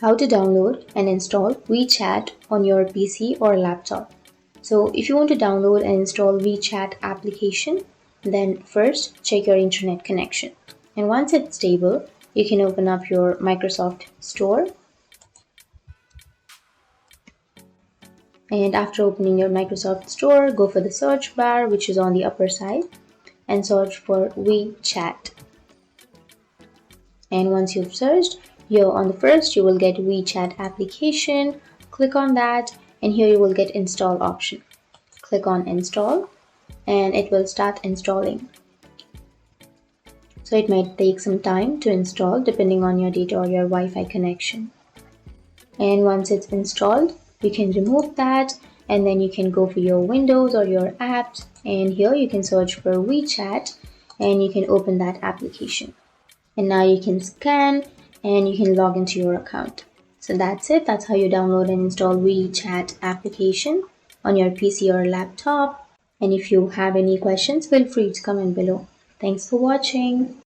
How to download and install Wechat on your PC or laptop. So if you want to download and install Wechat application, then first check your internet connection. And once it's stable, you can open up your Microsoft Store. And after opening your Microsoft Store, go for the search bar, which is on the upper side, and search for Wechat. And once you've searched, here on the first you will get Wechat application. Click on that, and here you will get install option. Click on install and it will start installing. So it might take some time to install depending on your data or your Wi-Fi connection. And once it's installed, you can remove that, and then you can go for your Windows or your apps, and here you can search for Wechat and you can open that application. And now you can scan and you can log into your account. So that's it. That's how you download and install Wechat application on your PC or laptop. And if you have any questions, feel free to comment below. Thanks for watching.